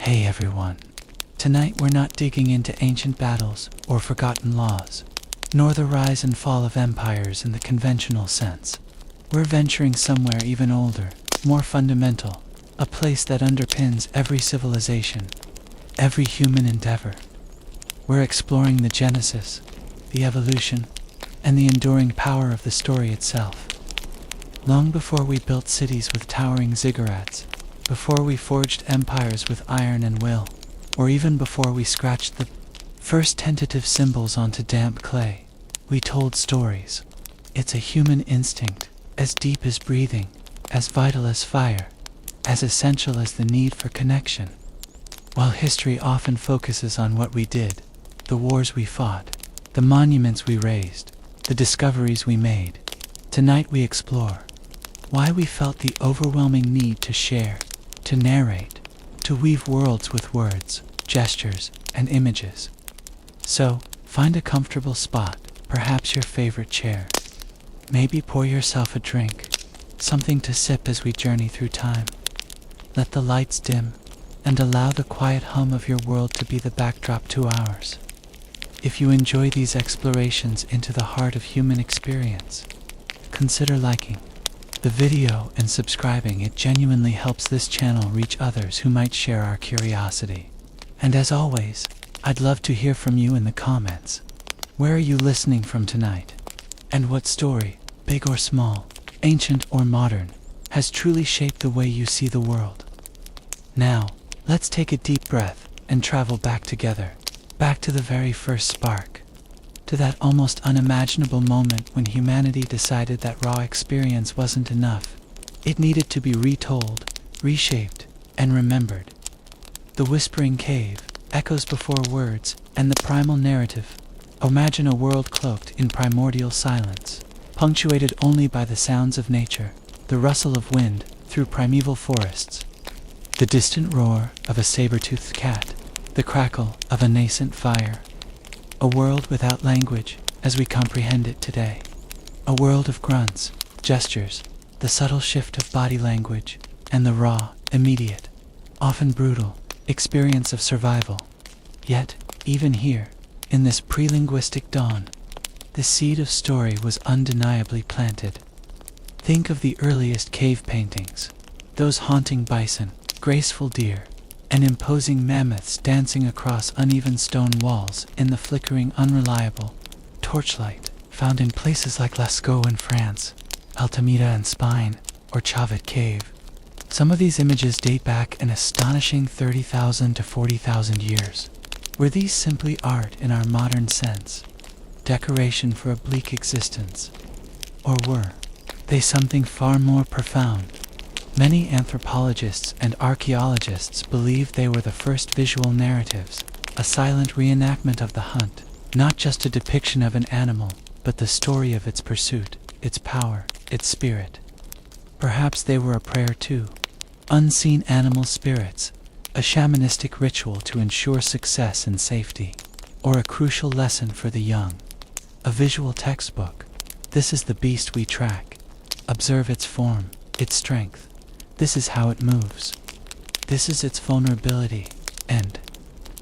Hey everyone. Tonight we're not digging into ancient battles or forgotten laws, nor the rise and fall of empires in the conventional sense. We're venturing somewhere even older, more fundamental, a place that underpins every civilization, every human endeavor. We're exploring the genesis, the evolution, and the enduring power of the story itself. Long before we built cities with towering ziggurats, before we forged empires with iron and will, or even before we scratched the first tentative symbols onto damp clay, we told stories. It's a human instinct, as deep as breathing, as vital as fire, as essential as the need for connection. While history often focuses on what we did, the wars we fought, the monuments we raised, the discoveries we made, tonight we explore why we felt the overwhelming need to share, to narrate, to weave worlds with words, gestures, and images. So, find a comfortable spot, perhaps your favorite chair. Maybe pour yourself a drink, something to sip as we journey through time. Let the lights dim, and allow the quiet hum of your world to be the backdrop to ours. If you enjoy these explorations into the heart of human experience, consider liking the video and subscribing. It genuinely helps this channel reach others who might share our curiosity. And as always, I'd love to hear from you in the comments. Where are you listening from tonight? And what story, big or small, ancient or modern, has truly shaped the way you see the world? Now, let's take a deep breath and travel back together, back to the very first spark, to that almost unimaginable moment when humanity decided that raw experience wasn't enough. It needed to be retold, reshaped, and remembered. The whispering cave, echoes before words, and the primal narrative. Imagine a world cloaked in primordial silence, punctuated only by the sounds of nature, the rustle of wind through primeval forests, the distant roar of a saber-toothed cat, the crackle of a nascent fire. A world without language as we comprehend it today. A world of grunts, gestures, the subtle shift of body language, and the raw, immediate, often brutal, experience of survival. Yet, even here, in this pre-linguistic dawn, the seed of story was undeniably planted. Think of the earliest cave paintings, those haunting bison, graceful deer, and imposing mammoths dancing across uneven stone walls in the flickering, unreliable torchlight found in places like Lascaux in France, Altamira and Spine, or Chavet Cave. Some of these images date back an astonishing 30,000 to 40,000 years. Were these simply art in our modern sense, decoration for a bleak existence? Or were they something far more profound? Many anthropologists and archaeologists believe they were the first visual narratives, a silent reenactment of the hunt, not just a depiction of an animal, but the story of its pursuit, its power, its spirit. Perhaps they were a prayer too, unseen animal spirits, a shamanistic ritual to ensure success and safety, or a crucial lesson for the young, a visual textbook. This is the beast we track. Observe its form, its strength. This is how it moves. This is its vulnerability, and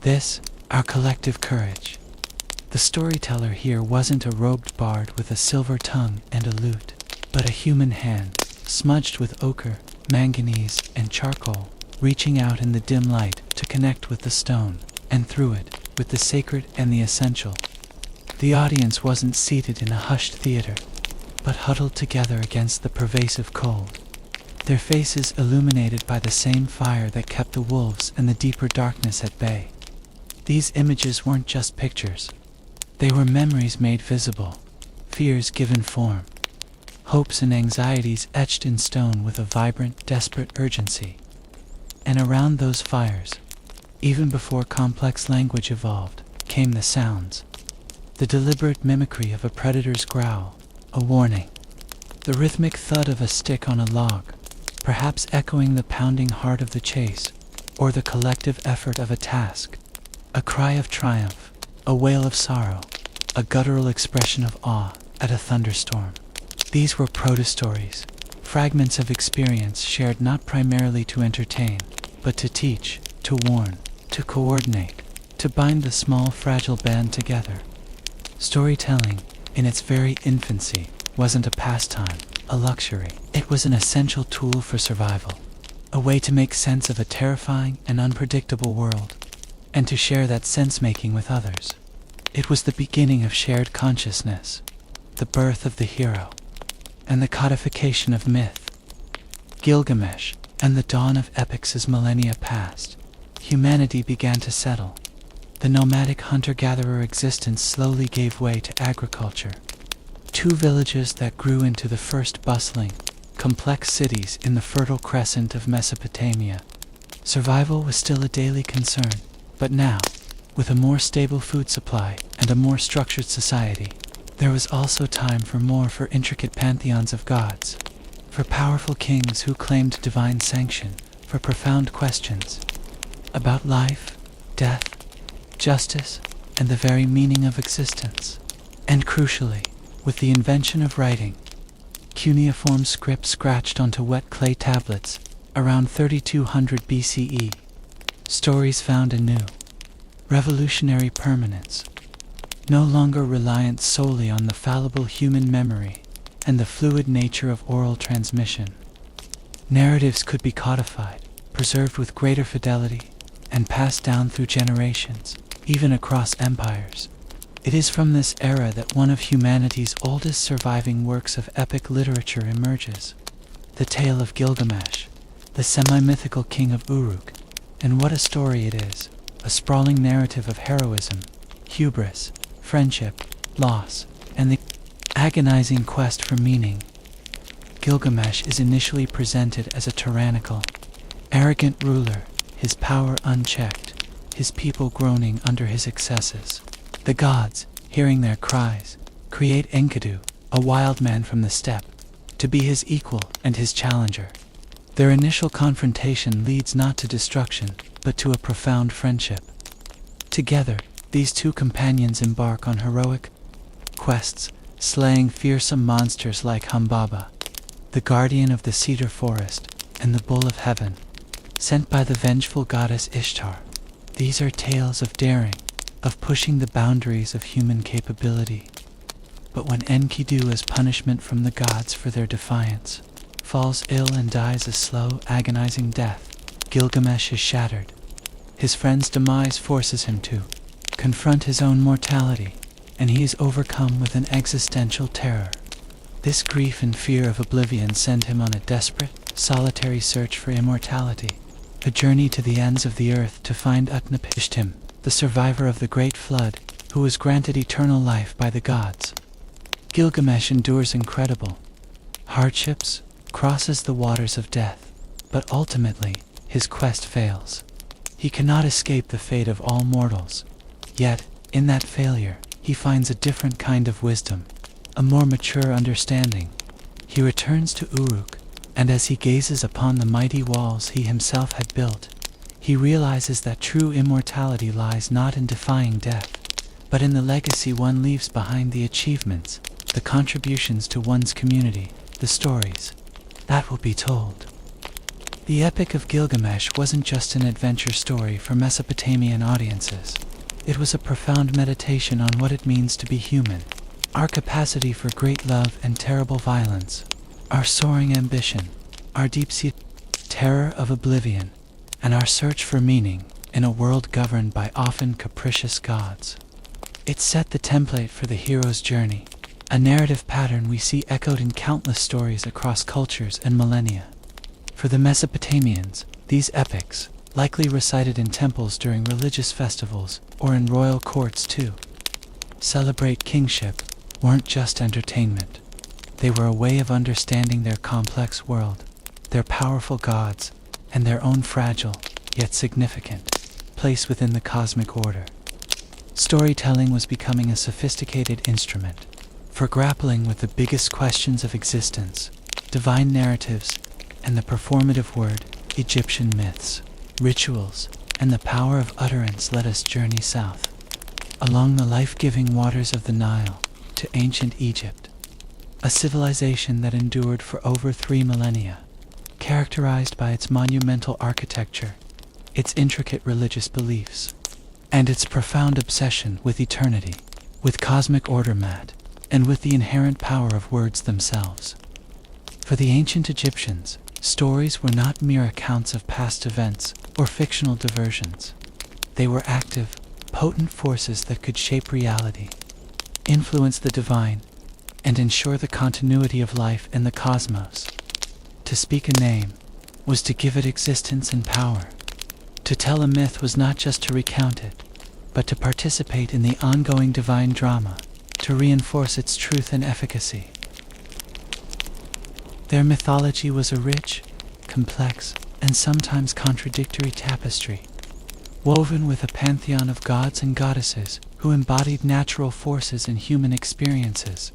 this, our collective courage. The storyteller here wasn't a robed bard with a silver tongue and a lute, but a human hand, smudged with ochre, manganese, and charcoal, reaching out in the dim light to connect with the stone, and through it, with the sacred and the essential. The audience wasn't seated in a hushed theater, but huddled together against the pervasive cold, their faces illuminated by the same fire that kept the wolves and the deeper darkness at bay. These images weren't just pictures. They were memories made visible, fears given form, hopes and anxieties etched in stone with a vibrant, desperate urgency. And around those fires, even before complex language evolved, came the sounds. The deliberate mimicry of a predator's growl, a warning. The rhythmic thud of a stick on a log, perhaps echoing the pounding heart of the chase, or the collective effort of a task. A cry of triumph, a wail of sorrow, a guttural expression of awe at a thunderstorm. These were proto-stories, fragments of experience shared not primarily to entertain, but to teach, to warn, to coordinate, to bind the small, fragile band together. Storytelling, in its very infancy, wasn't a pastime, a luxury. It was an essential tool for survival, a way to make sense of a terrifying and unpredictable world, and to share that sense-making with others. It was the beginning of shared consciousness, the birth of the hero, and the codification of myth. Gilgamesh, and the dawn of epics as millennia passed, humanity began to settle. The nomadic hunter-gatherer existence slowly gave way to agriculture. Two villages that grew into the first bustling, complex cities in the fertile crescent of Mesopotamia. Survival was still a daily concern, but now, with a more stable food supply and a more structured society, there was also time for intricate pantheons of gods, for powerful kings who claimed divine sanction, for profound questions about life, death, justice, and the very meaning of existence. And crucially, with the invention of writing, cuneiform script scratched onto wet clay tablets around 3200 BCE, stories found a new, revolutionary permanence, no longer reliant solely on the fallible human memory and the fluid nature of oral transmission. Narratives could be codified, preserved with greater fidelity, and passed down through generations, even across empires. It is from this era that one of humanity's oldest surviving works of epic literature emerges, the tale of Gilgamesh, the semi-mythical king of Uruk. And what a story it is, a sprawling narrative of heroism, hubris, friendship, loss, and the agonizing quest for meaning. Gilgamesh is initially presented as a tyrannical, arrogant ruler, his power unchecked, his people groaning under his excesses. The gods, hearing their cries, create Enkidu, a wild man from the steppe, to be his equal and his challenger. Their initial confrontation leads not to destruction, but to a profound friendship. Together, these two companions embark on heroic quests, slaying fearsome monsters like Humbaba, the guardian of the cedar forest, and the bull of heaven, sent by the vengeful goddess Ishtar. These are tales of daring, of pushing the boundaries of human capability. But when Enkidu, as punishment from the gods for their defiance, falls ill and dies a slow, agonizing death, Gilgamesh is shattered. His friend's demise forces him to confront his own mortality, and he is overcome with an existential terror. This grief and fear of oblivion send him on a desperate, solitary search for immortality, a journey to the ends of the earth to find Utnapishtim, the survivor of the great flood, who was granted eternal life by the gods. Gilgamesh endures incredible hardships, crosses the waters of death, but ultimately, his quest fails. He cannot escape the fate of all mortals. Yet, in that failure, he finds a different kind of wisdom, a more mature understanding. He returns to Uruk, and as he gazes upon the mighty walls he himself had built, he realizes that true immortality lies not in defying death, but in the legacy one leaves behind, the achievements, the contributions to one's community, the stories that will be told. The Epic of Gilgamesh wasn't just an adventure story for Mesopotamian audiences. It was a profound meditation on what it means to be human, our capacity for great love and terrible violence, our soaring ambition, our deep-seated terror of oblivion, and our search for meaning in a world governed by often capricious gods. It set the template for the hero's journey, a narrative pattern we see echoed in countless stories across cultures and millennia. For the Mesopotamians, these epics, likely recited in temples during religious festivals or in royal courts to celebrate kingship, weren't just entertainment. They were a way of understanding their complex world, their powerful gods, and their own fragile, yet significant, place within the cosmic order. Storytelling was becoming a sophisticated instrument for grappling with the biggest questions of existence, divine narratives, and the performative word. Egyptian myths, rituals, and the power of utterance let us journey south, along the life-giving waters of the Nile, to ancient Egypt, a civilization that endured for over 3 millennia, characterized by its monumental architecture, its intricate religious beliefs, and its profound obsession with eternity, with cosmic order and with the inherent power of words themselves. For the ancient Egyptians, stories were not mere accounts of past events or fictional diversions. They were active, potent forces that could shape reality, influence the divine, and ensure the continuity of life in the cosmos. To speak a name was to give it existence and power. To tell a myth was not just to recount it, but to participate in the ongoing divine drama, to reinforce its truth and efficacy. Their mythology was a rich, complex, and sometimes contradictory tapestry, woven with a pantheon of gods and goddesses who embodied natural forces and human experiences.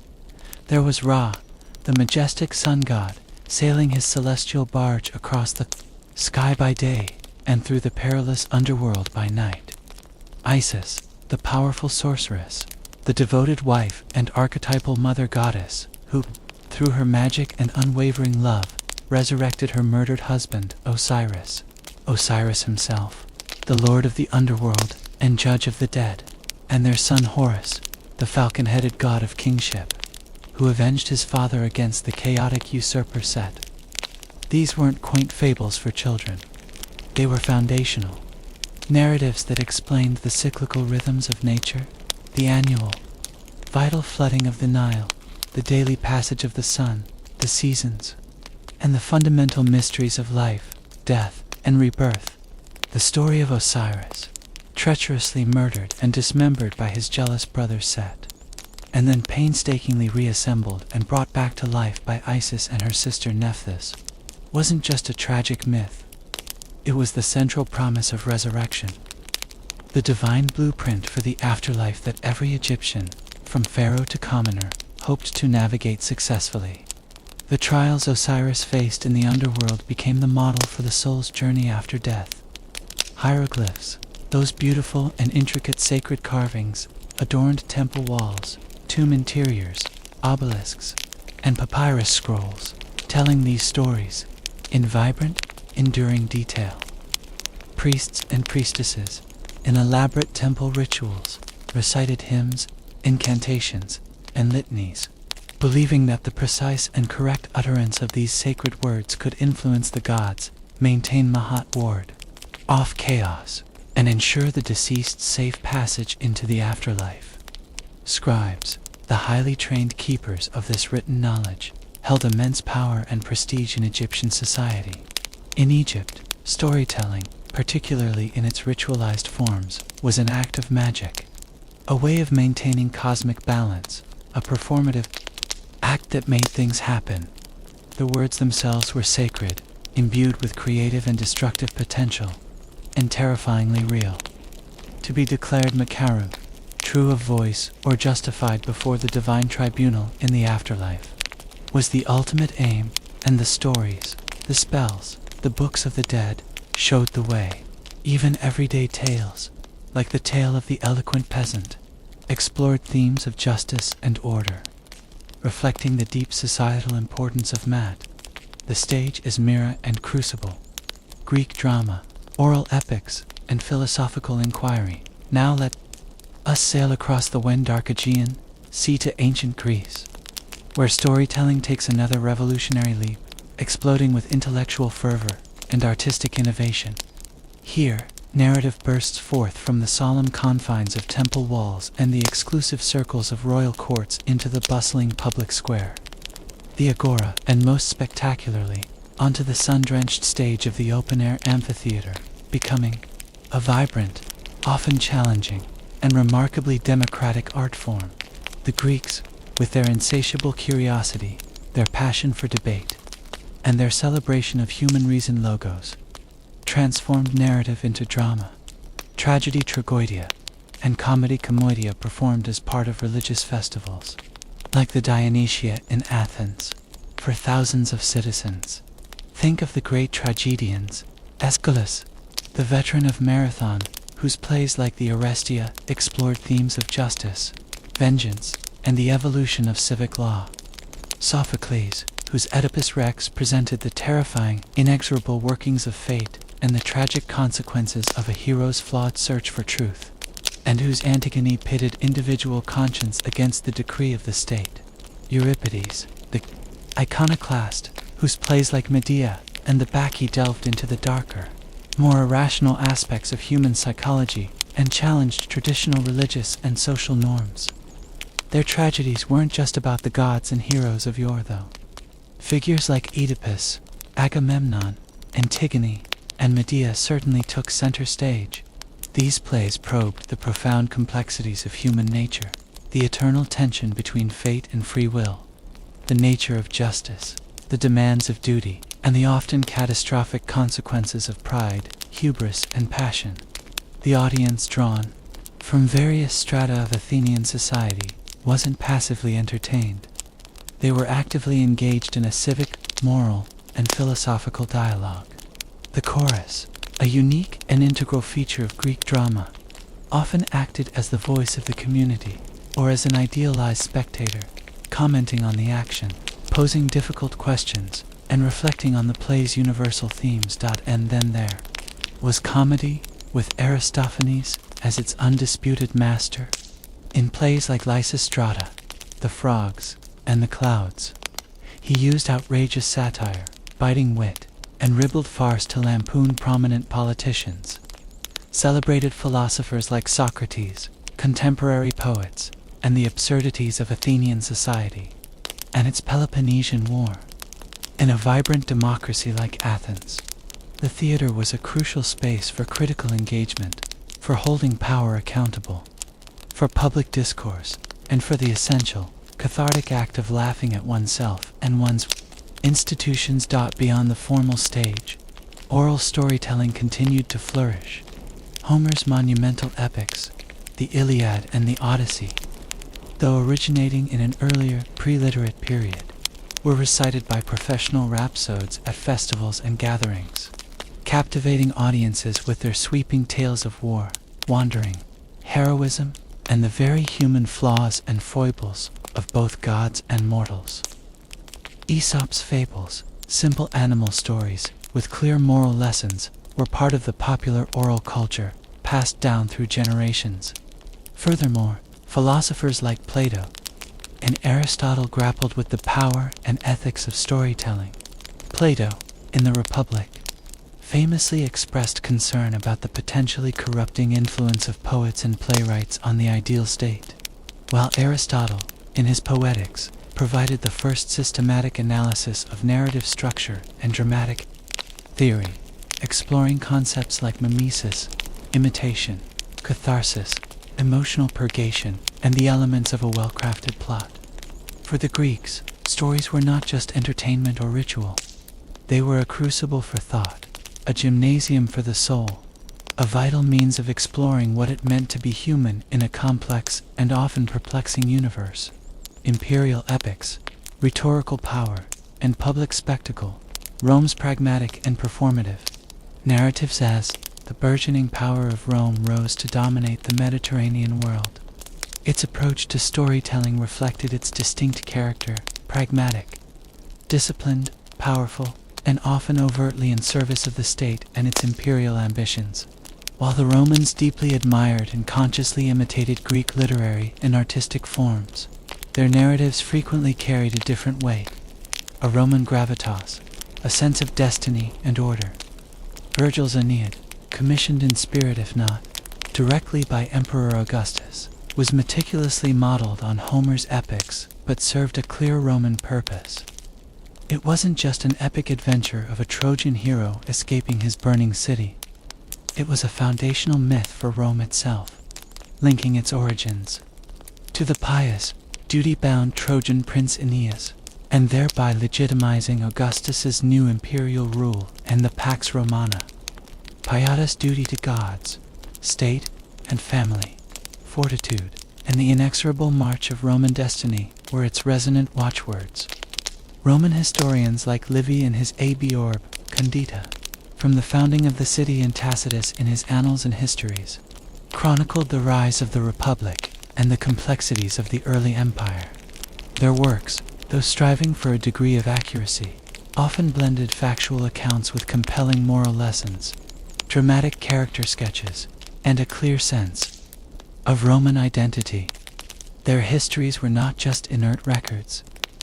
There was Ra, the majestic sun god, sailing his celestial barge across the sky by day and through the perilous underworld by night. Isis, the powerful sorceress, the devoted wife and archetypal mother goddess, who, through her magic and unwavering love, resurrected her murdered husband, Osiris. Osiris himself, the lord of the underworld and judge of the dead, and their son Horus, the falcon-headed god of kingship, who avenged his father against the chaotic usurper Set. These weren't quaint fables for children. They were foundational, narratives that explained the cyclical rhythms of nature, the annual, vital flooding of the Nile, the daily passage of the sun, the seasons, and the fundamental mysteries of life, death, and rebirth. The story of Osiris, treacherously murdered and dismembered by his jealous brother Set, and then painstakingly reassembled and brought back to life by Isis and her sister Nephthys, wasn't just a tragic myth. It was the central promise of resurrection, the divine blueprint for the afterlife that every Egyptian, from pharaoh to commoner, hoped to navigate successfully. The trials Osiris faced in the underworld became the model for the soul's journey after death. Hieroglyphs, those beautiful and intricate sacred carvings, adorned temple walls, tomb interiors, obelisks, and papyrus scrolls, telling these stories in vibrant, enduring detail. Priests and priestesses, in elaborate temple rituals, recited hymns, incantations, and litanies, believing that the precise and correct utterance of these sacred words could influence the gods, maintain Mahat ward off chaos, and ensure the deceased's safe passage into the afterlife. Scribes, the highly trained keepers of this written knowledge, held immense power and prestige in Egyptian society. In Egypt, storytelling, particularly in its ritualized forms, was an act of magic, a way of maintaining cosmic balance, a performative act that made things happen. The words themselves were sacred, imbued with creative and destructive potential, and terrifyingly real. To be declared Makaru, true of voice or justified before the divine tribunal in the afterlife, was the ultimate aim, and the stories, the spells, the books of the dead, showed the way. Even everyday tales, like the tale of the eloquent peasant, explored themes of justice and order, reflecting the deep societal importance of Mat. The stage is mirror and crucible. Greek drama, oral epics, and philosophical inquiry. Now let us sail across the wind-dark Aegean Sea to ancient Greece, where storytelling takes another revolutionary leap, exploding with intellectual fervor and artistic innovation. Here, narrative bursts forth from the solemn confines of temple walls and the exclusive circles of royal courts into the bustling public square, the agora, and most spectacularly, onto the sun-drenched stage of the open-air amphitheater, becoming a vibrant, often challenging, and remarkably democratic art form. The Greeks, with their insatiable curiosity, their passion for debate, and their celebration of human reason logos, transformed narrative into drama, tragedy tragoidia, and comedy commodia performed as part of religious festivals, like the Dionysia in Athens, for thousands of citizens. Think of the great tragedians, Aeschylus, the veteran of Marathon, whose plays like the Orestia explored themes of justice, vengeance, and the evolution of civic law. Sophocles, whose Oedipus Rex presented the terrifying, inexorable workings of fate, and the tragic consequences of a hero's flawed search for truth, and whose Antigone pitted individual conscience against the decree of the state. Euripides, the iconoclast, whose plays like Medea and the Bacchae delved into the darker, more irrational aspects of human psychology and challenged traditional religious and social norms. Their tragedies weren't just about the gods and heroes of yore, though. Figures like Oedipus, Agamemnon, Antigone, and Medea certainly took center stage. These plays probed the profound complexities of human nature, the eternal tension between fate and free will, the nature of justice, the demands of duty, and the often catastrophic consequences of pride, hubris, and passion. The audience, drawn from various strata of Athenian society, wasn't passively entertained. They were actively engaged in a civic, moral, and philosophical dialogue. The chorus, a unique and integral feature of Greek drama, often acted as the voice of the community or as an idealized spectator, commenting on the action, posing difficult questions, and reflecting on the play's universal themes. And then there was comedy, with Aristophanes as its undisputed master. In plays like Lysistrata, The Frogs, and The Clouds, he used outrageous satire, biting wit, and ribald farce to lampoon prominent politicians. Celebrated philosophers like Socrates, contemporary poets, and the absurdities of Athenian society, and its Peloponnesian War. In a vibrant democracy like Athens, the theater was a crucial space for critical engagement, for holding power accountable, for public discourse, and for the essential, cathartic act of laughing at oneself and one's institutions. Beyond the formal stage, oral storytelling continued to flourish. Homer's monumental epics, the Iliad and the Odyssey, though originating in an earlier, pre-literate period, were recited by professional rhapsodes at festivals and gatherings, captivating audiences with their sweeping tales of war, wandering, heroism, and the very human flaws and foibles of both gods and mortals. Aesop's fables, simple animal stories with clear moral lessons, were part of the popular oral culture passed down through generations. Furthermore, philosophers like Plato and Aristotle grappled with the power and ethics of storytelling. Plato, in the Republic, famously expressed concern about the potentially corrupting influence of poets and playwrights on the ideal state, while Aristotle, in his Poetics, provided the first systematic analysis of narrative structure and dramatic theory, exploring concepts like mimesis, imitation, catharsis, emotional purgation, and the elements of a well-crafted plot. For the Greeks, stories were not just entertainment or ritual. They were a crucible for thought, a gymnasium for the soul, a vital means of exploring what it meant to be human in a complex and often perplexing universe. Imperial epics, rhetorical power, and public spectacle, Rome's pragmatic and performative narratives as the burgeoning power of Rome rose to dominate the Mediterranean world. Its approach to storytelling reflected its distinct character, pragmatic, disciplined, powerful, and often overtly in service of the state and its imperial ambitions. While the Romans deeply admired and consciously imitated Greek literary and artistic forms, their narratives frequently carried a different weight, a Roman gravitas, a sense of destiny and order. Virgil's Aeneid, commissioned in spirit if not directly by Emperor Augustus, was meticulously modeled on Homer's epics but served a clear Roman purpose. It wasn't just an epic adventure of a Trojan hero escaping his burning city. It was a foundational myth for Rome itself, linking its origins to the pious, duty-bound Trojan prince Aeneas, and thereby legitimizing Augustus's new imperial rule and the Pax Romana. Pietas, duty to gods, state, and family, fortitude, and the inexorable march of Roman destiny were its resonant watchwords. Roman historians like Livy in his Ab Orb, Condita, from the founding of the city, and Tacitus in his Annals and Histories, chronicled the rise of the Republic and the complexities of the early empire. Their works, though striving for a degree of accuracy, often blended factual accounts with compelling moral lessons, dramatic character sketches, and a clear sense of Roman identity. Their histories were not just inert records.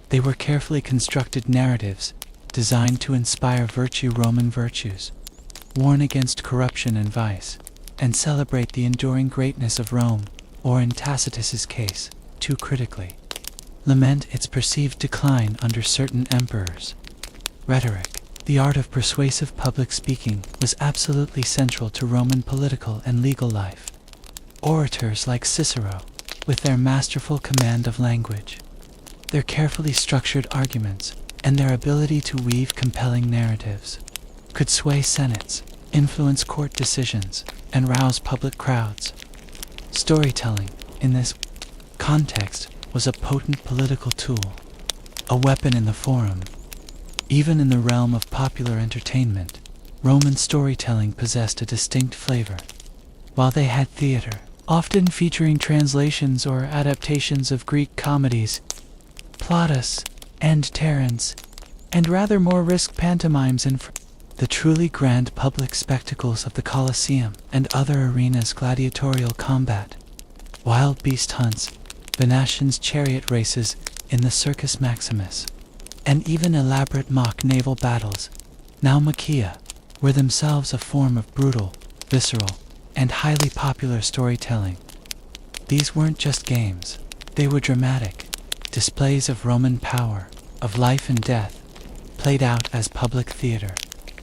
They were carefully constructed narratives designed to inspire Roman virtues, warn against corruption and vice, and celebrate the enduring greatness of Rome, or in Tacitus's case, too critically, lament its perceived decline under certain emperors. Rhetoric, the art of persuasive public speaking, was absolutely central to Roman political and legal life. Orators like Cicero, with their masterful command of language, their carefully structured arguments, and their ability to weave compelling narratives, could sway senates, influence court decisions, and rouse public crowds. Storytelling, in this context, was a potent political tool, a weapon in the forum. Even in the realm of popular entertainment, Roman storytelling possessed a distinct flavor. While they had theater, often featuring translations or adaptations of Greek comedies, Plautus and Terence, and rather more risk pantomimes and the truly grand public spectacles of the Colosseum and other arenas, gladiatorial combat, wild beast hunts, Venetians' chariot races in the Circus Maximus, and even elaborate mock naval battles, naumachia, were themselves a form of brutal, visceral, and highly popular storytelling. These weren't just games. They were dramatic displays of Roman power, of life and death, played out as public theater,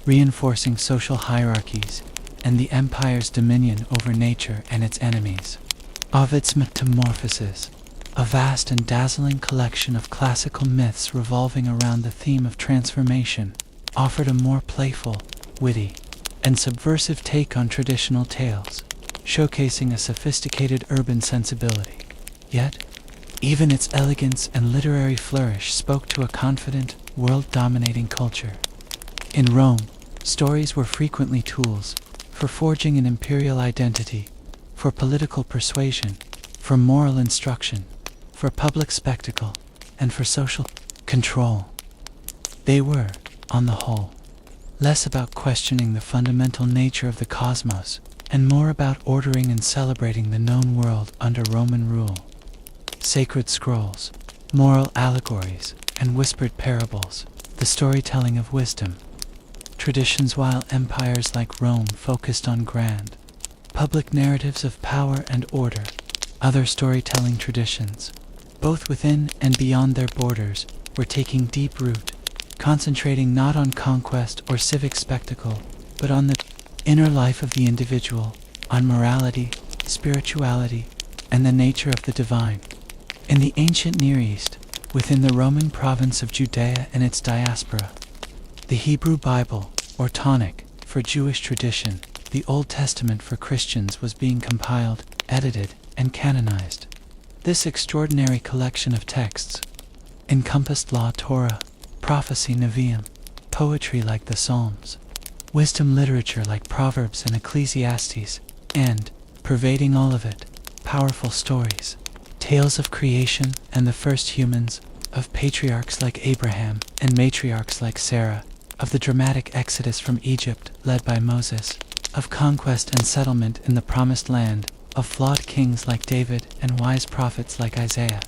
reinforcing social hierarchies and the empire's dominion over nature and its enemies. Ovid's Metamorphoses, a vast and dazzling collection of classical myths revolving around the theme of transformation, offered a more playful, witty, and subversive take on traditional tales, showcasing a sophisticated urban sensibility. Yet, even its elegance and literary flourish spoke to a confident, world-dominating culture. In Rome, stories were frequently tools for forging an imperial identity, for political persuasion, for moral instruction, for public spectacle, and for social control. They were, on the whole, less about questioning the fundamental nature of the cosmos, and more about ordering and celebrating the known world under Roman rule. Sacred scrolls, moral allegories, and whispered parables, the storytelling of wisdom. Traditions while empires like Rome focused on grand, public narratives of power and order, other storytelling traditions, both within and beyond their borders, were taking deep root, concentrating not on conquest or civic spectacle, but on the inner life of the individual, on morality, spirituality, and the nature of the divine. In the ancient Near East, within the Roman province of Judea and its diaspora, the Hebrew Bible, or Tanakh, for Jewish tradition, the Old Testament for Christians, was being compiled, edited, and canonized. This extraordinary collection of texts encompassed law, Torah, prophecy, Nevi'im, poetry like the Psalms, wisdom literature like Proverbs and Ecclesiastes, and, pervading all of it, powerful stories, tales of creation and the first humans, of patriarchs like Abraham and matriarchs like Sarah, of the dramatic exodus from Egypt led by Moses, of conquest and settlement in the Promised Land, of flawed kings like David and wise prophets like Isaiah.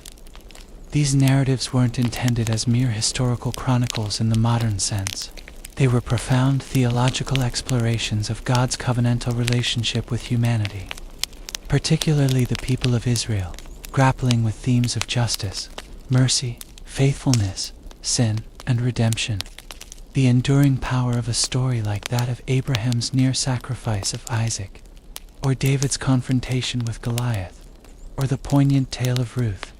These narratives weren't intended as mere historical chronicles in the modern sense. They were profound theological explorations of God's covenantal relationship with humanity, particularly the people of Israel, grappling with themes of justice, mercy, faithfulness, sin, and redemption. The enduring power of a story like that of Abraham's near sacrifice of Isaac, or David's confrontation with Goliath, or the poignant tale of Ruth,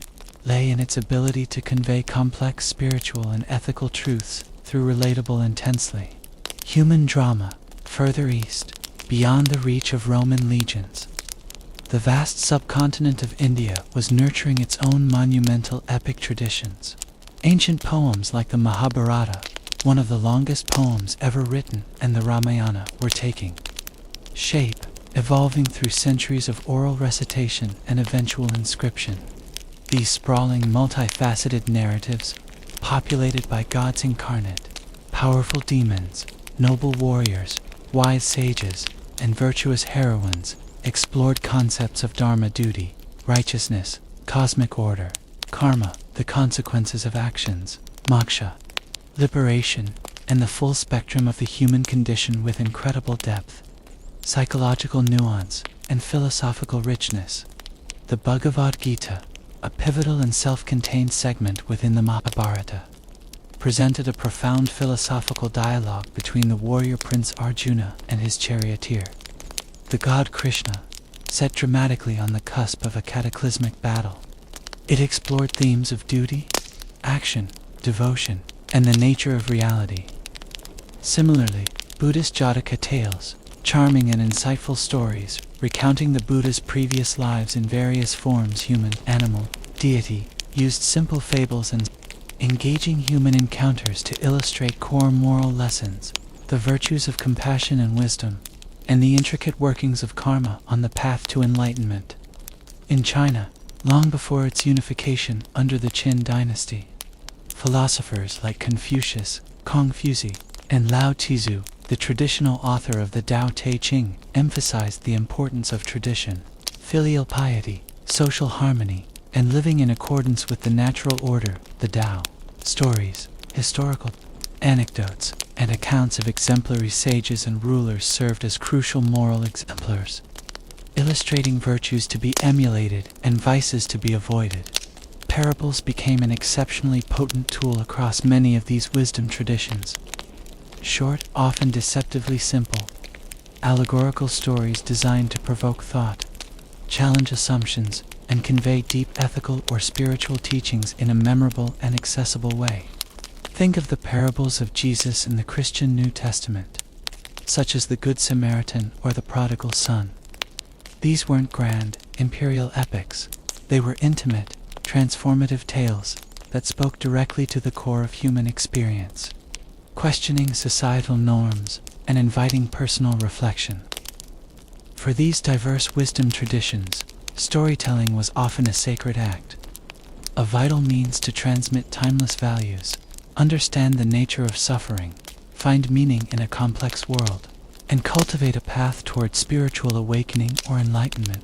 lay in its ability to convey complex spiritual and ethical truths through relatable, intensely human drama. Further east, beyond the reach of Roman legions, the vast subcontinent of India was nurturing its own monumental epic traditions. Ancient poems like the Mahabharata, one of the longest poems ever written, and the Ramayana were taking shape, evolving through centuries of oral recitation and eventual inscription. These sprawling, multifaceted narratives, populated by gods incarnate, powerful demons, noble warriors, wise sages, and virtuous heroines explored concepts of dharma, duty, righteousness, cosmic order, karma, the consequences of actions, moksha, liberation, and the full spectrum of the human condition with incredible depth, psychological nuance, and philosophical richness. The Bhagavad Gita, a pivotal and self-contained segment within the Mahabharata, presented a profound philosophical dialogue between the warrior prince Arjuna and his charioteer, the god Krishna, set dramatically on the cusp of a cataclysmic battle. It explored themes of duty, action, devotion, and the nature of reality. Similarly, Buddhist Jataka tales, charming and insightful stories recounting the Buddha's previous lives in various forms, human, animal, deity, used simple fables and engaging human encounters to illustrate core moral lessons, the virtues of compassion and wisdom, and the intricate workings of karma on the path to enlightenment. In China, long before its unification under the Qin dynasty, philosophers like Confucius, Kongfuzi, and Lao Tzu, the traditional author of the Tao Te Ching, emphasized the importance of tradition, filial piety, social harmony, and living in accordance with the natural order, the Tao. Stories, historical anecdotes, and accounts of exemplary sages and rulers served as crucial moral exemplars, illustrating virtues to be emulated and vices to be avoided. Parables became an exceptionally potent tool across many of these wisdom traditions. Short, often deceptively simple, allegorical stories designed to provoke thought, challenge assumptions, and convey deep ethical or spiritual teachings in a memorable and accessible way. Think of the parables of Jesus in the Christian New Testament, such as the Good Samaritan or the Prodigal Son. These weren't grand, imperial epics. They were intimate, transformative tales that spoke directly to the core of human experience, questioning societal norms and inviting personal reflection. For these diverse wisdom traditions, storytelling was often a sacred act, a vital means to transmit timeless values, understand the nature of suffering, find meaning in a complex world, and cultivate a path toward spiritual awakening or enlightenment.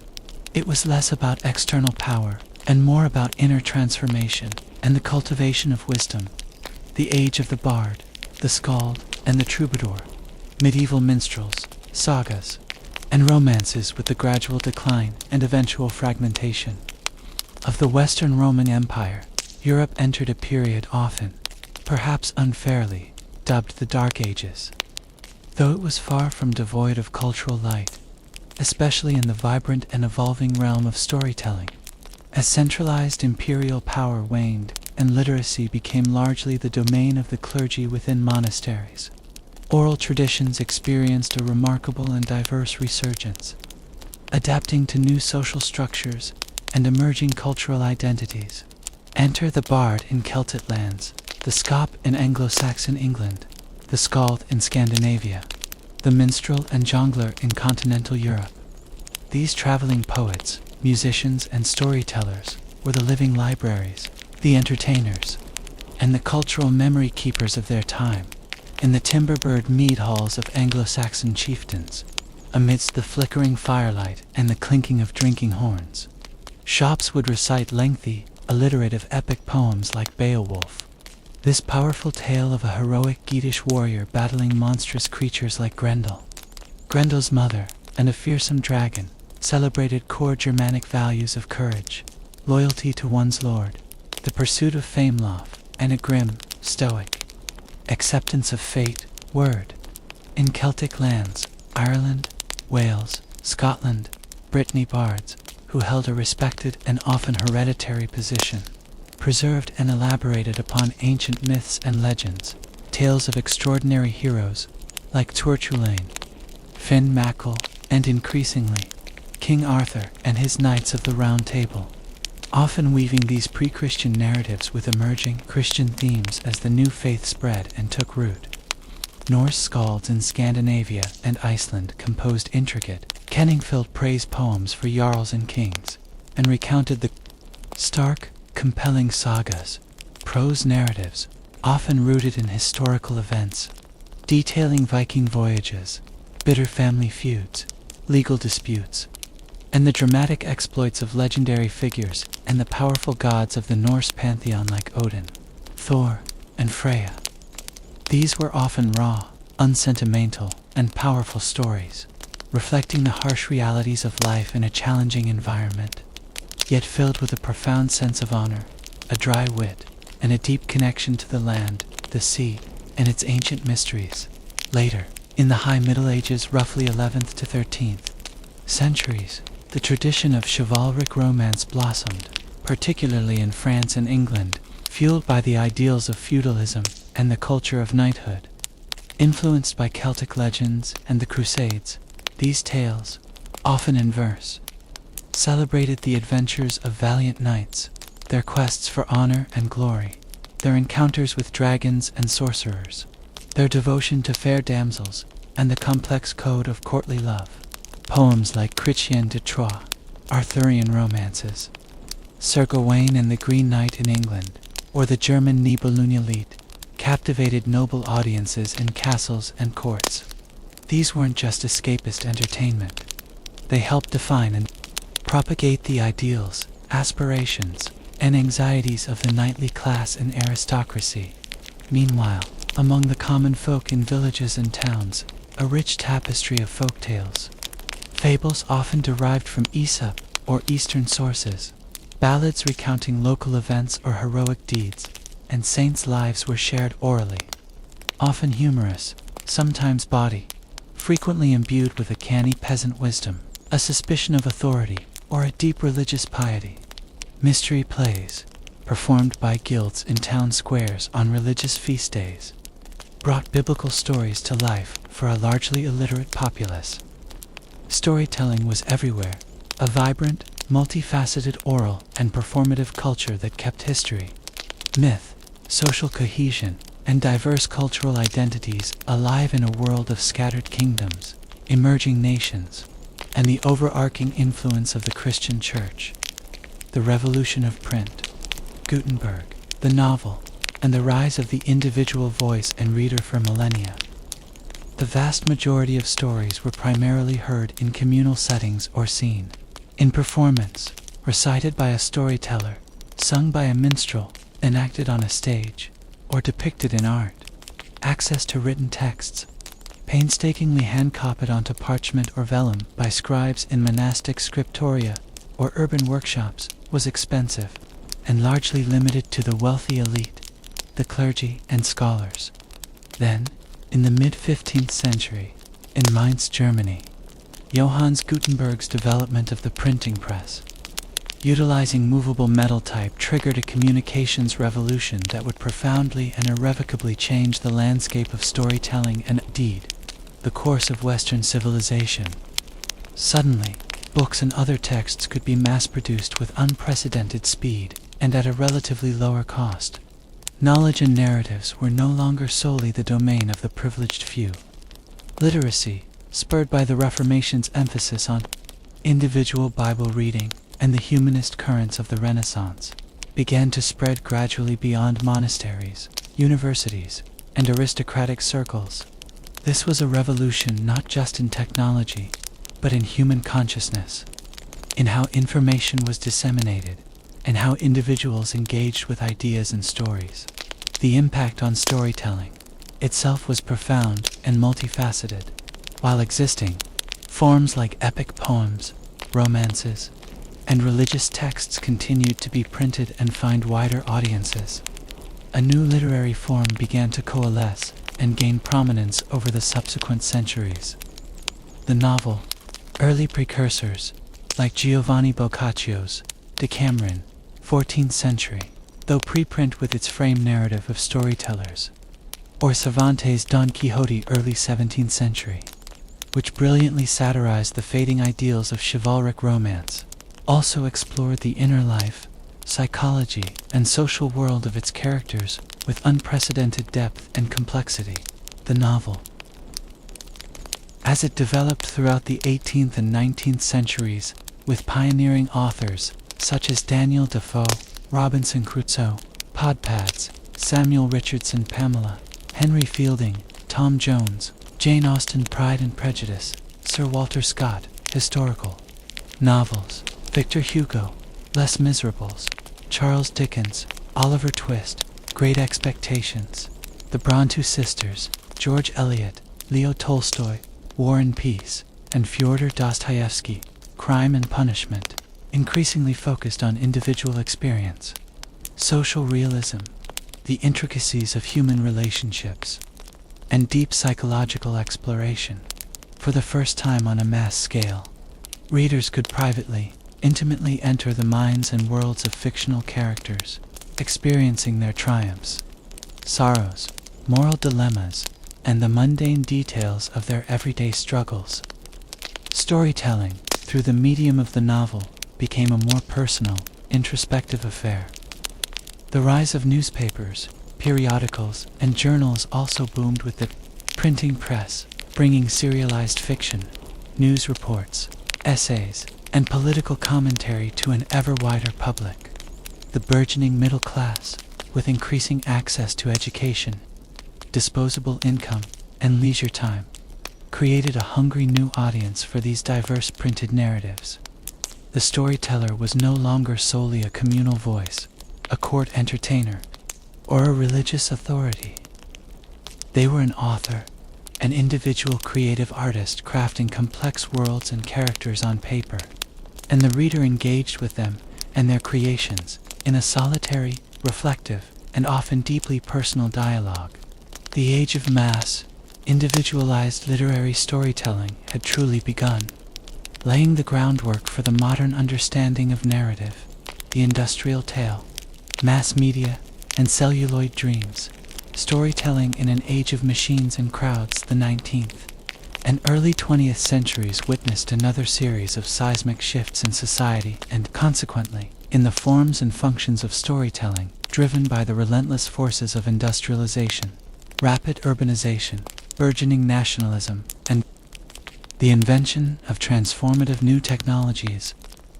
It was less about external power and more about inner transformation and the cultivation of wisdom. The age of the bard, the skald, and the troubadour, medieval minstrels, sagas, and romances with the gradual decline and eventual fragmentation of the Western Roman Empire. Europe entered a period often, perhaps unfairly, dubbed the Dark Ages. Though it was far from devoid of cultural light, especially in the vibrant and evolving realm of storytelling, as centralized imperial power waned and literacy became largely the domain of the clergy within monasteries, oral traditions experienced a remarkable and diverse resurgence, adapting to new social structures and emerging cultural identities. Enter the bard in Celtic lands, the scop in Anglo-Saxon England, the skald in Scandinavia, the minstrel and jongleur in continental Europe. These traveling poets, musicians, and storytellers were the living libraries, the entertainers, and the cultural memory keepers of their time. In the timber-bird mead halls of Anglo-Saxon chieftains, amidst the flickering firelight and the clinking of drinking horns, shops would recite lengthy, alliterative epic poems like Beowulf. This powerful tale of a heroic Geatish warrior battling monstrous creatures like Grendel, Grendel's mother, and a fearsome dragon, celebrated core Germanic values of courage, loyalty to one's lord, the pursuit of fame, love, and a grim, stoic acceptance of fate. Word. In Celtic lands, Ireland, Wales, Scotland, Brittany bards, who held a respected and often hereditary position, preserved and elaborated upon ancient myths and legends, tales of extraordinary heroes like Tuatha, Finn Mackle, and increasingly, King Arthur and his Knights of the Round Table, often weaving these pre-Christian narratives with emerging Christian themes as the new faith spread and took root. Norse skalds in Scandinavia and Iceland composed intricate, kenning-filled praise poems for jarls and kings, and recounted the stark, compelling sagas, prose narratives, often rooted in historical events, detailing Viking voyages, bitter family feuds, legal disputes, and the dramatic exploits of legendary figures and the powerful gods of the Norse pantheon like Odin, Thor, and Freya. These were often raw, unsentimental, and powerful stories, reflecting the harsh realities of life in a challenging environment, yet filled with a profound sense of honor, a dry wit, and a deep connection to the land, the sea, and its ancient mysteries. Later, in the High Middle Ages, roughly 11th to 13th centuries, the tradition of chivalric romance blossomed, particularly in France and England, fueled by the ideals of feudalism and the culture of knighthood. Influenced by Celtic legends and the Crusades, these tales, often in verse, celebrated the adventures of valiant knights, their quests for honor and glory, their encounters with dragons and sorcerers, their devotion to fair damsels, and the complex code of courtly love. Poems like Chrétien de Troyes, Arthurian romances, Sir Gawain and the Green Knight in England, or the German Nibelungenlied, captivated noble audiences in castles and courts. These weren't just escapist entertainment. They helped define and propagate the ideals, aspirations, and anxieties of the knightly class and aristocracy. Meanwhile, among the common folk in villages and towns, a rich tapestry of folk tales. Fables often derived from Aesop or Eastern sources, ballads recounting local events or heroic deeds, and saints' lives were shared orally. Often humorous, sometimes bawdy, frequently imbued with a canny peasant wisdom, a suspicion of authority, or a deep religious piety. Mystery plays, performed by guilds in town squares on religious feast days, brought biblical stories to life for a largely illiterate populace. Storytelling was everywhere, a vibrant, multifaceted oral and performative culture that kept history, myth, social cohesion, and diverse cultural identities alive in a world of scattered kingdoms, emerging nations, and the overarching influence of the Christian Church. The revolution of print, Gutenberg, the novel, and the rise of the individual voice and reader for millennia. The vast majority of stories were primarily heard in communal settings or seen in performance, recited by a storyteller, sung by a minstrel, enacted on a stage, or depicted in art. Access to written texts, painstakingly hand-copied onto parchment or vellum by scribes in monastic scriptoria or urban workshops, was expensive and largely limited to the wealthy elite, the clergy and scholars. Then, in the mid-15th century, in Mainz, Germany, Johannes Gutenberg's development of the printing press, utilizing movable metal type, triggered a communications revolution that would profoundly and irrevocably change the landscape of storytelling and, indeed, the course of Western civilization. Suddenly, books and other texts could be mass-produced with unprecedented speed and at a relatively lower cost. Knowledge and narratives were no longer solely the domain of the privileged few. Literacy, spurred by the Reformation's emphasis on individual Bible reading and the humanist currents of the Renaissance, began to spread gradually beyond monasteries, universities, and aristocratic circles. This was a revolution not just in technology, but in human consciousness, in how information was disseminated, and how individuals engaged with ideas and stories. The impact on storytelling itself was profound and multifaceted. While existing, forms like epic poems, romances, and religious texts continued to be printed and find wider audiences. A new literary form began to coalesce and gain prominence over the subsequent centuries. The novel, early precursors, like Giovanni Boccaccio's Decameron, 14th century, though preprint with its frame narrative of storytellers, or Cervantes' Don Quixote, early 17th century, which brilliantly satirized the fading ideals of chivalric romance, also explored the inner life, psychology, and social world of its characters with unprecedented depth and complexity. The novel, as it developed throughout the 18th and 19th centuries with pioneering authors such as Daniel Defoe, Robinson Crusoe, Podpads, Samuel Richardson Pamela, Henry Fielding, Tom Jones, Jane Austen, Pride and Prejudice; Sir Walter Scott, historical novels; Victor Hugo, Les Miserables; Charles Dickens, Oliver Twist, Great Expectations; the Brontë sisters, George Eliot, Leo Tolstoy, War and Peace; and Fyodor Dostoevsky, Crime and Punishment, increasingly focused on individual experience. Social realism, the intricacies of human relationships, and deep psychological exploration. For the first time on a mass scale, readers could privately, intimately enter the minds and worlds of fictional characters, experiencing their triumphs, sorrows, moral dilemmas, and the mundane details of their everyday struggles. Storytelling, through the medium of the novel, became a more personal, introspective affair. The rise of newspapers, periodicals, and journals also boomed with the printing press, bringing serialized fiction, news reports, essays, and political commentary to an ever wider public. The burgeoning middle class, with increasing access to education, disposable income, and leisure time, created a hungry new audience for these diverse printed narratives. The storyteller was no longer solely a communal voice, a court entertainer, or a religious authority. They were an author, an individual creative artist crafting complex worlds and characters on paper, and the reader engaged with them and their creations in a solitary, reflective, and often deeply personal dialogue. The age of mass, individualized literary storytelling had truly begun, laying the groundwork for the modern understanding of narrative, the industrial tale, mass media, and celluloid dreams. Storytelling in an age of machines and crowds. The 19th and early 20th centuries witnessed another series of seismic shifts in society and, consequently, in the forms and functions of storytelling, driven by the relentless forces of industrialization, rapid urbanization, burgeoning nationalism, and the invention of transformative new technologies.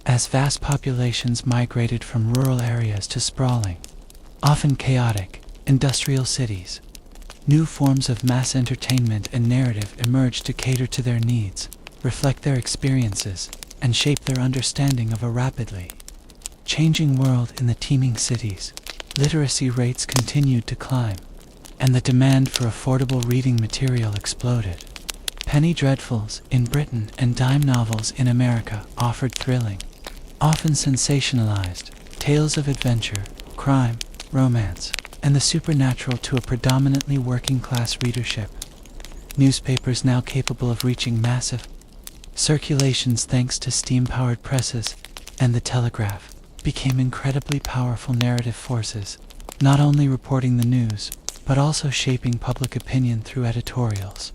As vast populations migrated from rural areas to sprawling, often chaotic, industrial cities, new forms of mass entertainment and narrative emerged to cater to their needs, reflect their experiences, and shape their understanding of a rapidly changing world. In the teeming cities, literacy rates continued to climb, and the demand for affordable reading material exploded. Penny dreadfuls in Britain and dime novels in America offered thrilling, often sensationalized, tales of adventure, crime, romance, and the supernatural to a predominantly working-class readership. Newspapers, now capable of reaching massive circulations thanks to steam-powered presses and the telegraph, became incredibly powerful narrative forces, not only reporting the news, but also shaping public opinion through editorials,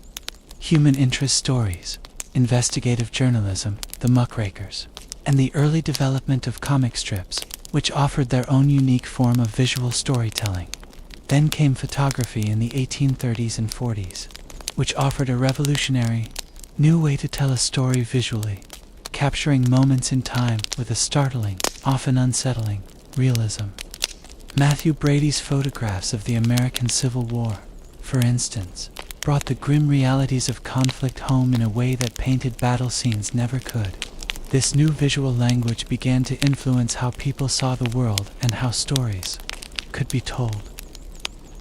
human interest stories, investigative journalism, the muckrakers, and the early development of comic strips, which offered their own unique form of visual storytelling. Then came photography in the 1830s and 40s, which offered a revolutionary, new way to tell a story visually, capturing moments in time with a startling, often unsettling, realism. Matthew Brady's photographs of the American Civil War, for instance, brought the grim realities of conflict home in a way that painted battle scenes never could. This new visual language began to influence how people saw the world and how stories could be told.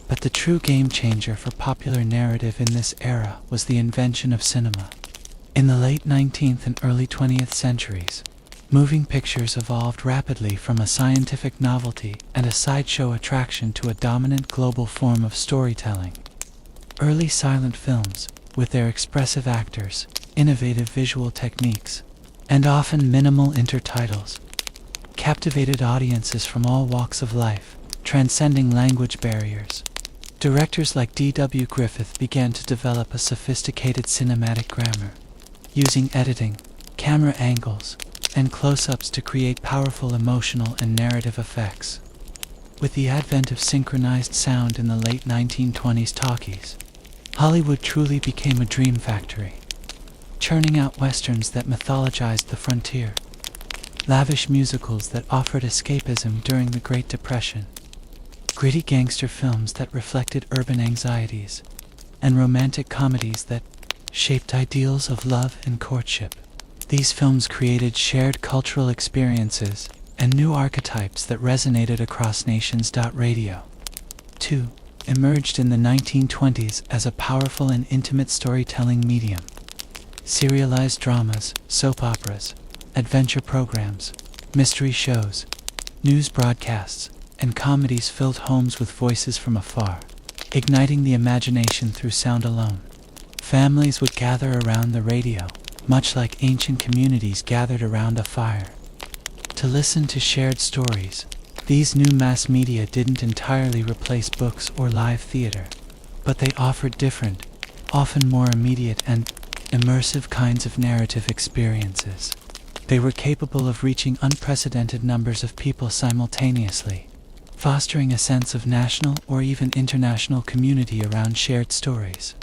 But the true game changer for popular narrative in this era was the invention of cinema. In the late 19th and early 20th centuries, moving pictures evolved rapidly from a scientific novelty and a sideshow attraction to a dominant global form of storytelling. Early silent films, with their expressive actors, innovative visual techniques, and often minimal intertitles, captivated audiences from all walks of life, transcending language barriers. Directors like D.W. Griffith began to develop a sophisticated cinematic grammar, using editing, camera angles, and close-ups to create powerful emotional and narrative effects. With the advent of synchronized sound in the late 1920s talkies, Hollywood truly became a dream factory, churning out westerns that mythologized the frontier, lavish musicals that offered escapism during the Great Depression, gritty gangster films that reflected urban anxieties, and romantic comedies that shaped ideals of love and courtship. These films created shared cultural experiences and new archetypes that resonated across nations. Radio, 2, emerged in the 1920s as a powerful and intimate storytelling medium. Serialized dramas, soap operas, adventure programs, mystery shows, news broadcasts, and comedies filled homes with voices from afar, igniting the imagination through sound alone. Families would gather around the radio, much like ancient communities gathered around a fire, to listen to shared stories. These new mass media didn't entirely replace books or live theater, but they offered different, often more immediate and immersive kinds of narrative experiences. They were capable of reaching unprecedented numbers of people simultaneously, fostering a sense of national or even international community around shared stories.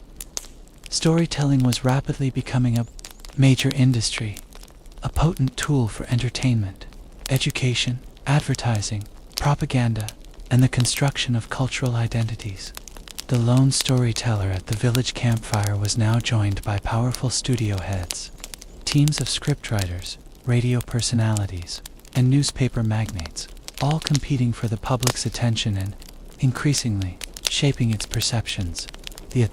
Storytelling was rapidly becoming a major industry, a potent tool for entertainment, education, advertising, propaganda, and the construction of cultural identities. The lone storyteller at the village campfire was now joined by powerful studio heads, teams of scriptwriters, radio personalities, and newspaper magnates, all competing for the public's attention and, increasingly, shaping its perceptions. The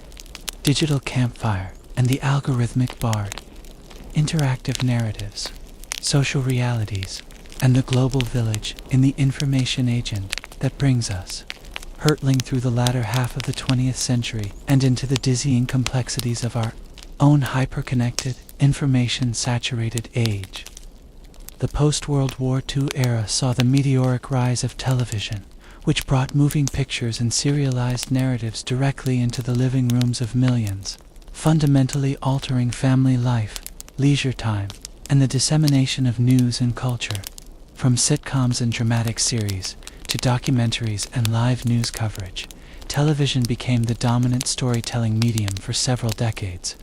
digital campfire and the algorithmic bard, interactive narratives, social realities, and the global village in the information agent that brings us, hurtling through the latter half of the 20th century and into the dizzying complexities of our own hyper-connected, information-saturated age. The post-World War II era saw the meteoric rise of television, which brought moving pictures and serialized narratives directly into the living rooms of millions, fundamentally altering family life, leisure time, and the dissemination of news and culture. From sitcoms and dramatic series to documentaries and live news coverage, television became the dominant storytelling medium for several decades,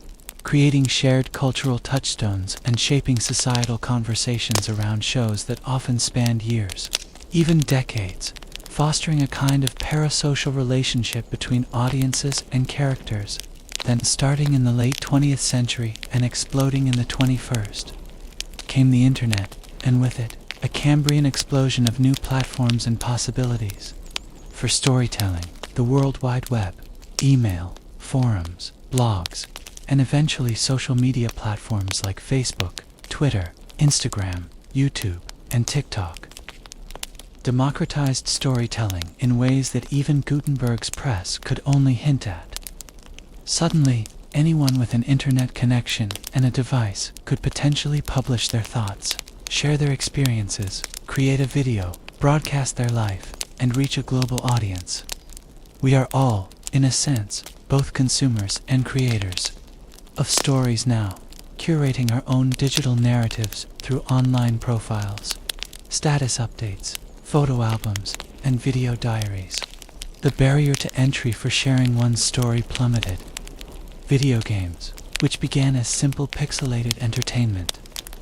creating shared cultural touchstones and shaping societal conversations around shows that often spanned years, even decades, fostering a kind of parasocial relationship between audiences and characters. Then, starting in the late 20th century and exploding in the 21st, came the internet, and with it, a Cambrian explosion of new platforms and possibilities. For storytelling, the World Wide Web, email, forums, blogs, and eventually social media platforms like Facebook, Twitter, Instagram, YouTube, and TikTok democratized storytelling in ways that even Gutenberg's press could only hint at. Suddenly, anyone with an internet connection and a device could potentially publish their thoughts, share their experiences, create a video, broadcast their life, and reach a global audience. We are all, in a sense, both consumers and creators of stories now, curating our own digital narratives through online profiles, status updates, photo albums, and video diaries. The barrier to entry for sharing one's story plummeted. Video games, which began as simple pixelated entertainment,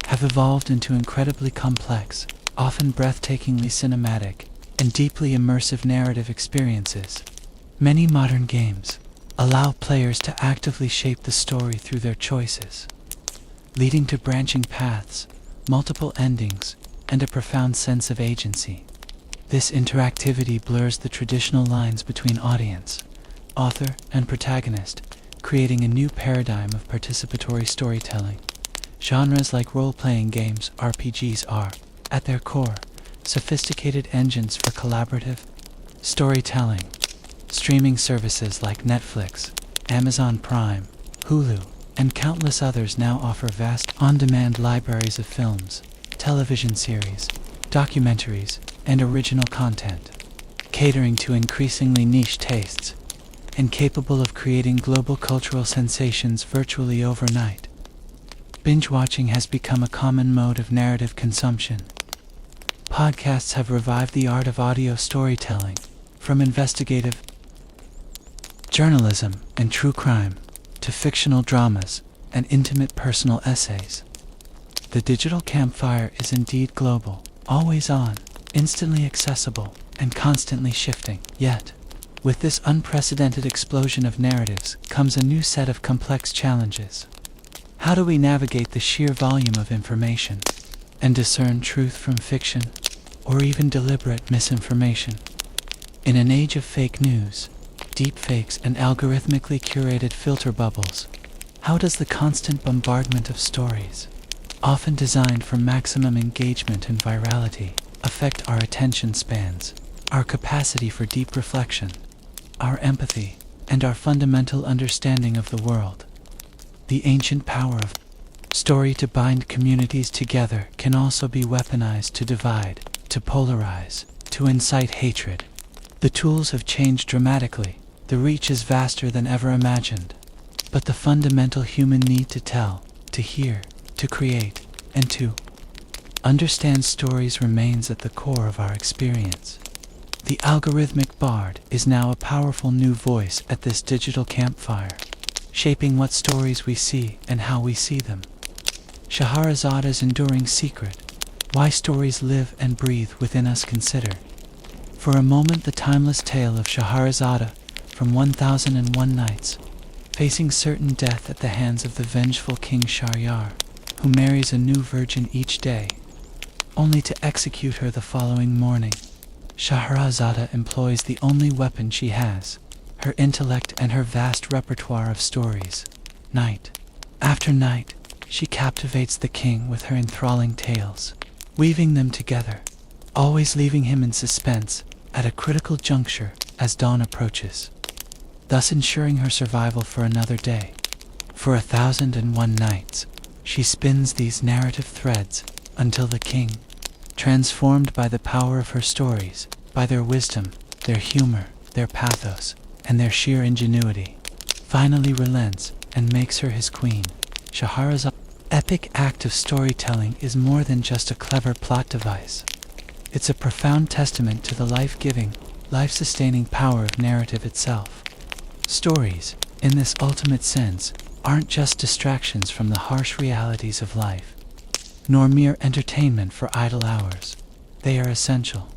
have evolved into incredibly complex, often breathtakingly cinematic, and deeply immersive narrative experiences. Many modern games allow players to actively shape the story through their choices, leading to branching paths, multiple endings, and a profound sense of agency. This interactivity blurs the traditional lines between audience, author, and protagonist, creating a new paradigm of participatory storytelling. Genres like role-playing games, RPGs, are, at their core, sophisticated engines for collaborative storytelling. Streaming services like Netflix, Amazon Prime, Hulu, and countless others now offer vast on-demand libraries of films, television series, documentaries, and original content, catering to increasingly niche tastes, and capable of creating global cultural sensations virtually overnight. Binge-watching has become a common mode of narrative consumption. Podcasts have revived the art of audio storytelling, from investigative journalism and true crime to fictional dramas and intimate personal essays. The digital campfire is indeed global, always on, instantly accessible, and constantly shifting. Yet, With this unprecedented explosion of narratives comes a new set of complex challenges. How do we navigate the sheer volume of information and discern truth from fiction, or even deliberate misinformation? In an age of fake news, deepfakes, and algorithmically curated filter bubbles, how does the constant bombardment of stories, often designed for maximum engagement and virality, affect our attention spans, our capacity for deep reflection, our empathy, and our fundamental understanding of the world? The ancient power of story to bind communities together can also be weaponized to divide, to polarize, to incite hatred. The tools have changed dramatically. The reach is vaster than ever imagined. But the fundamental human need to tell, to hear, to create, and to understand stories remains at the core of our experience. The algorithmic bard is now a powerful new voice at this digital campfire, shaping what stories we see and how we see them. Shahrazada's enduring secret, why stories live and breathe within us. Consider for a moment the timeless tale of Shahrazada from 1001 Nights, facing certain death at the hands of the vengeful King Shahryar, who marries a new virgin each day, only to execute her the following morning. Shahrazada employs the only weapon she has, her intellect and her vast repertoire of stories. Night after night, she captivates the king with her enthralling tales, weaving them together, always leaving him in suspense at a critical juncture as dawn approaches, thus ensuring her survival for another day. For 1001 nights, she spins these narrative threads until the king, transformed by the power of her stories, by their wisdom, their humor, their pathos, and their sheer ingenuity, finally relents and makes her his queen. Shahrazad's epic act of storytelling is more than just a clever plot device. It's a profound testament to the life-giving, life-sustaining power of narrative itself. Stories, in this ultimate sense, aren't just distractions from the harsh realities of life, nor mere entertainment for idle hours. They are essential.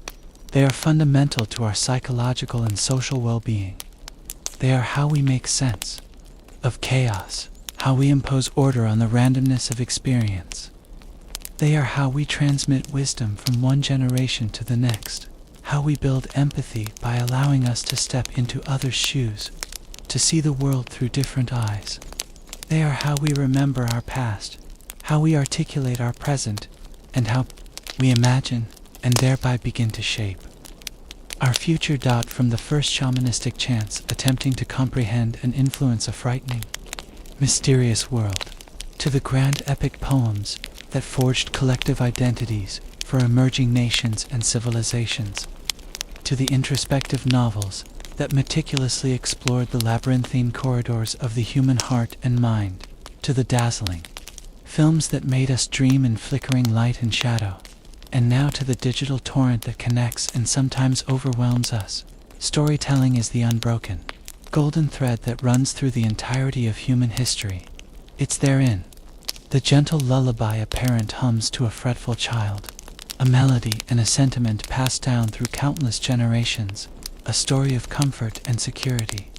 They are fundamental to our psychological and social well-being. They are how we make sense of chaos, how we impose order on the randomness of experience. They are how we transmit wisdom from one generation to the next, how we build empathy by allowing us to step into others' shoes, to see the world through different eyes. They are how we remember our past, how we articulate our present, and how we imagine and thereby begin to shape our future. From the first shamanistic chants attempting to comprehend and influence a frightening, mysterious world, to the grand epic poems that forged collective identities for emerging nations and civilizations, to the introspective novels that meticulously explored the labyrinthine corridors of the human heart and mind, to the dazzling films that made us dream in flickering light and shadow, and now to the digital torrent that connects and sometimes overwhelms us. Storytelling is the unbroken, golden thread that runs through the entirety of human history. It's therein, the gentle lullaby a parent hums to a fretful child, a melody and a sentiment passed down through countless generations, a story of comfort and security.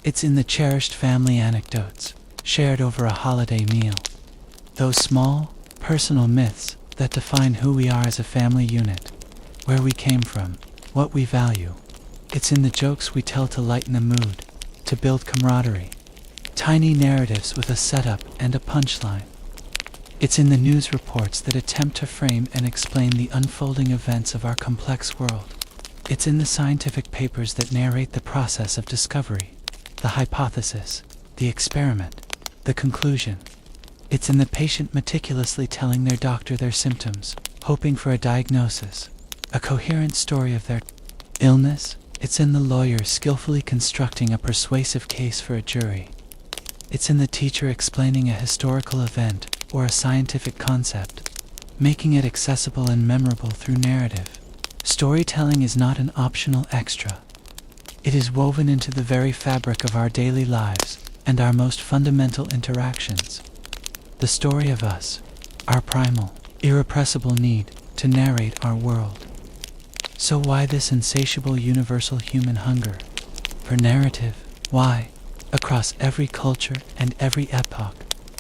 It's in the cherished family anecdotes, shared over a holiday meal, those small, personal myths that define who we are as a family unit, where we came from, what we value. It's in the jokes we tell to lighten the mood, to build camaraderie, tiny narratives with a setup and a punchline. It's in the news reports that attempt to frame and explain the unfolding events of our complex world. It's in the scientific papers that narrate the process of discovery, the hypothesis, the experiment, the conclusion. It's in the patient meticulously telling their doctor their symptoms, hoping for a diagnosis, a coherent story of their illness. It's in the lawyer skillfully constructing a persuasive case for a jury. It's in the teacher explaining a historical event or a scientific concept, making it accessible and memorable through narrative. Storytelling is not an optional extra. It is woven into the very fabric of our daily lives and our most fundamental interactions. The story of us, our primal, irrepressible need to narrate our world. So why this insatiable universal human hunger? For narrative, why, across every culture and every epoch,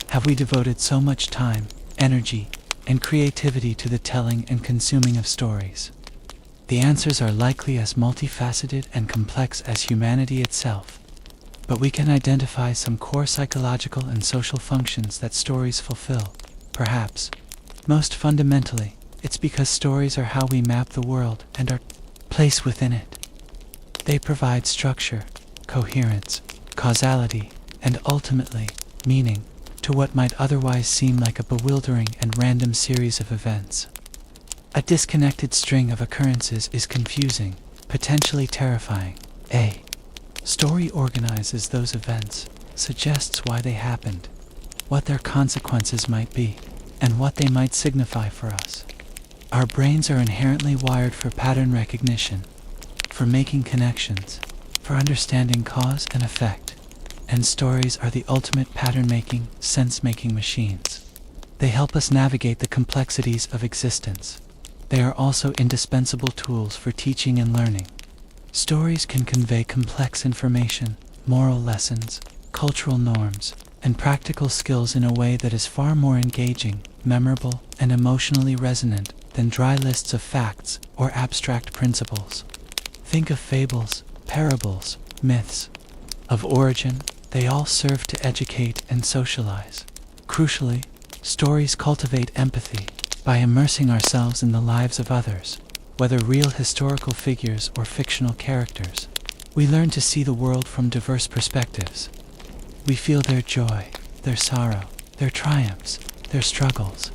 have we devoted so much time, energy, and creativity to the telling and consuming of stories? The answers are likely as multifaceted and complex as humanity itself, but we can identify some core psychological and social functions that stories fulfill. Perhaps, most fundamentally, it's because stories are how we map the world and our place within it. They provide structure, coherence, causality, and ultimately, meaning to what might otherwise seem like a bewildering and random series of events. A disconnected string of occurrences is confusing, potentially terrifying. A story organizes those events, suggests why they happened, what their consequences might be, and what they might signify for us. Our brains are inherently wired for pattern recognition, for making connections, for understanding cause and effect, and stories are the ultimate pattern-making, sense-making machines. They help us navigate the complexities of existence. They are also indispensable tools for teaching and learning. Stories can convey complex information, moral lessons, cultural norms, and practical skills in a way that is far more engaging, memorable, and emotionally resonant than dry lists of facts or abstract principles. Think of fables, parables, myths. Of origin, they all serve to educate and socialize. Crucially, stories cultivate empathy by immersing ourselves in the lives of others, whether real historical figures or fictional characters. We learn to see the world from diverse perspectives. We feel their joy, their sorrow, their triumphs, their struggles.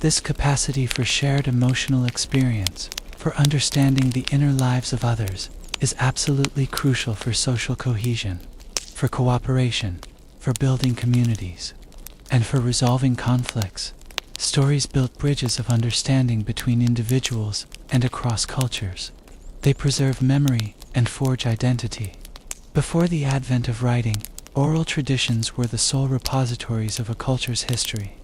This capacity for shared emotional experience, for understanding the inner lives of others, is absolutely crucial for social cohesion, for cooperation, for building communities, and for resolving conflicts. Stories build bridges of understanding between individuals and across cultures. They preserve memory and forge identity. Before the advent of writing, oral traditions were the sole repositories of a culture's history.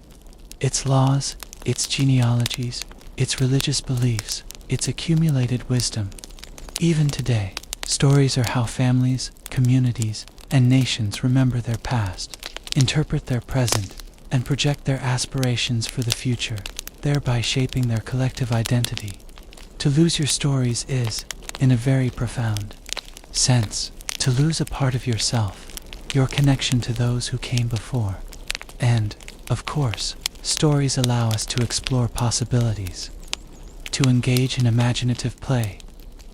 Its laws, its genealogies, its religious beliefs, its accumulated wisdom. Even today, stories are how families, communities, and nations remember their past, interpret their present, and project their aspirations for the future, thereby shaping their collective identity. To lose your stories is, in a very profound sense, to lose a part of yourself, your connection to those who came before. And, of course, stories allow us to explore possibilities, to engage in imaginative play.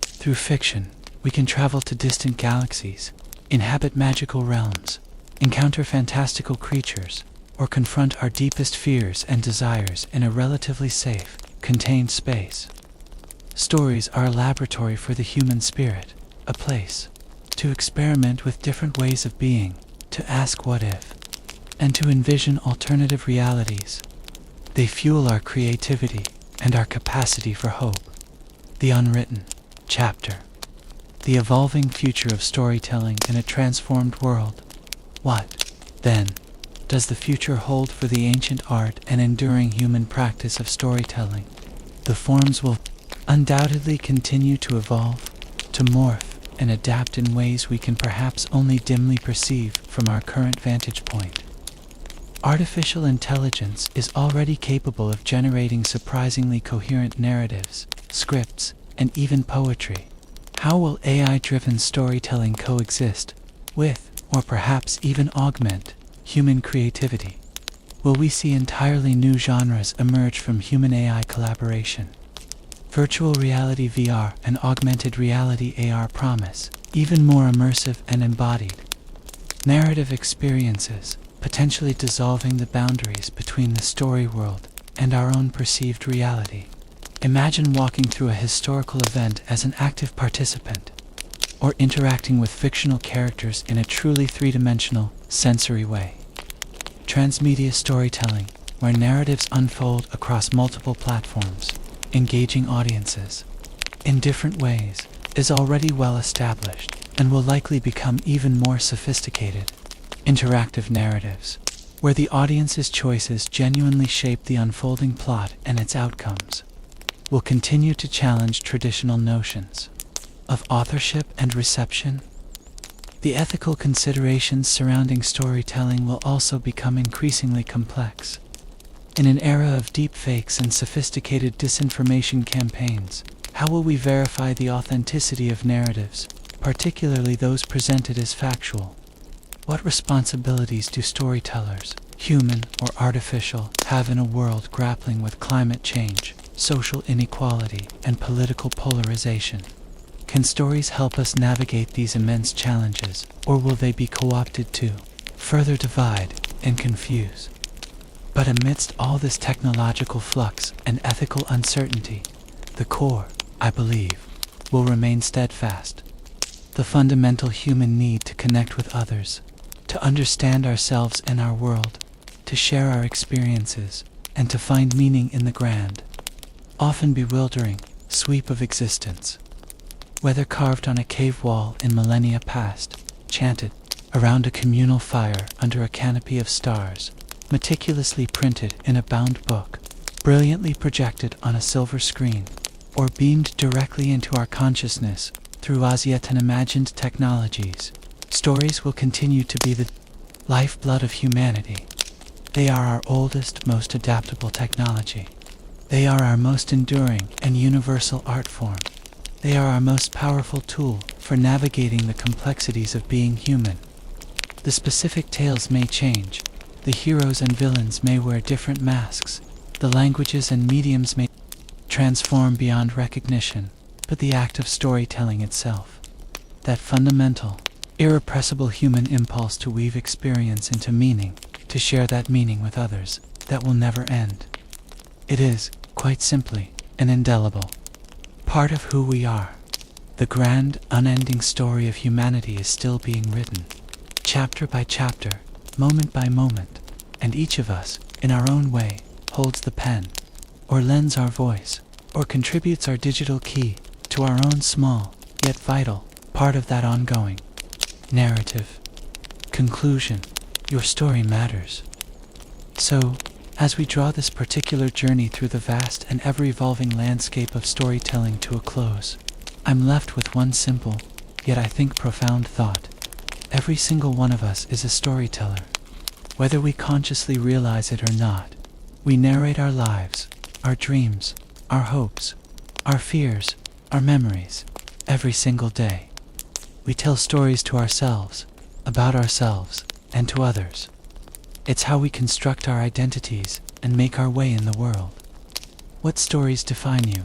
Through fiction, we can travel to distant galaxies, inhabit magical realms, encounter fantastical creatures, or confront our deepest fears and desires in a relatively safe, contained space. Stories are a laboratory for the human spirit, a place to experiment with different ways of being, to ask what if, and to envision alternative realities. They fuel our creativity and our capacity for hope. The unwritten chapter. The evolving future of storytelling in a transformed world. What, then, does the future hold for the ancient art and enduring human practice of storytelling? The forms will undoubtedly continue to evolve, to morph, and adapt in ways we can perhaps only dimly perceive from our current vantage point. Artificial intelligence is already capable of generating surprisingly coherent narratives, scripts, and even poetry. How will AI-driven storytelling coexist with, or perhaps even augment, human creativity? Will we see entirely new genres emerge from human-AI collaboration? Virtual reality VR and augmented reality AR promise even more immersive and embodied narrative experiences, potentially dissolving the boundaries between the story world and our own perceived reality. Imagine walking through a historical event as an active participant, or interacting with fictional characters in a truly three-dimensional, sensory way. Transmedia storytelling, where narratives unfold across multiple platforms, engaging audiences in different ways, is already well established and will likely become even more sophisticated. Interactive narratives, where the audience's choices genuinely shape the unfolding plot and its outcomes, will continue to challenge traditional notions of authorship and reception. The ethical considerations surrounding storytelling will also become increasingly complex. In an era of deepfakes and sophisticated disinformation campaigns, how will we verify the authenticity of narratives, particularly those presented as factual? What responsibilities do storytellers, human or artificial, have in a world grappling with climate change, social inequality, and political polarization? Can stories help us navigate these immense challenges, or will they be co-opted to further divide and confuse? But amidst all this technological flux and ethical uncertainty, the core, I believe, will remain steadfast. The fundamental human need to connect with others, to understand ourselves and our world, to share our experiences, and to find meaning in the grand, often bewildering, sweep of existence. Whether carved on a cave wall in millennia past, chanted around a communal fire under a canopy of stars, meticulously printed in a bound book, brilliantly projected on a silver screen, or beamed directly into our consciousness through as yet unimagined technologies, stories will continue to be the lifeblood of humanity. They are our oldest, most adaptable technology. They are our most enduring and universal art form. They are our most powerful tool for navigating the complexities of being human. The specific tales may change, the heroes and villains may wear different masks, the languages and mediums may transform beyond recognition, but the act of storytelling itself, that fundamental, irrepressible human impulse to weave experience into meaning, to share that meaning with others, that will never end. It is, quite simply, an indelible part of who we are. The grand, unending story of humanity is still being written, chapter by chapter, moment by moment, and each of us, in our own way, holds the pen, or lends our voice, or contributes our digital key to our own small, yet vital, part of that ongoing narrative. Conclusion: your story matters. So, as we draw this particular journey through the vast and ever-evolving landscape of storytelling to a close, I'm left with one simple, yet I think profound thought. Every single one of us is a storyteller. Whether we consciously realize it or not, we narrate our lives, our dreams, our hopes, our fears, our memories, every single day. We tell stories to ourselves, about ourselves, and to others. It's how we construct our identities and make our way in the world. What stories define you?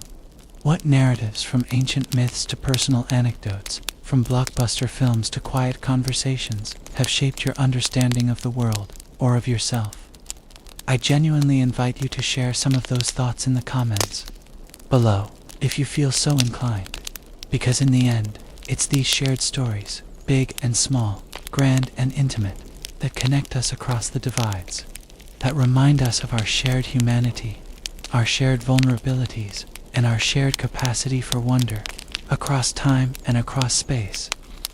What narratives, from ancient myths to personal anecdotes, from blockbuster films to quiet conversations, have shaped your understanding of the world or of yourself? I genuinely invite you to share some of those thoughts in the comments below, if you feel so inclined. Because in the end, it's these shared stories, big and small, grand and intimate, that connect us across the divides, that remind us of our shared humanity, our shared vulnerabilities, and our shared capacity for wonder, across time and across space.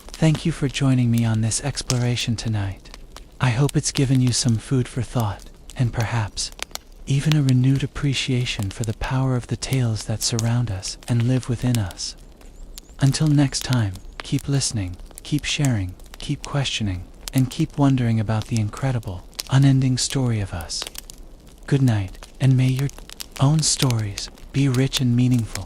Thank you for joining me on this exploration tonight. I hope it's given you some food for thought, and perhaps even a renewed appreciation for the power of the tales that surround us and live within us. Until next time, keep listening, keep sharing, keep questioning, and keep wondering about the incredible, unending story of us. Good night, and may your own stories be rich and meaningful.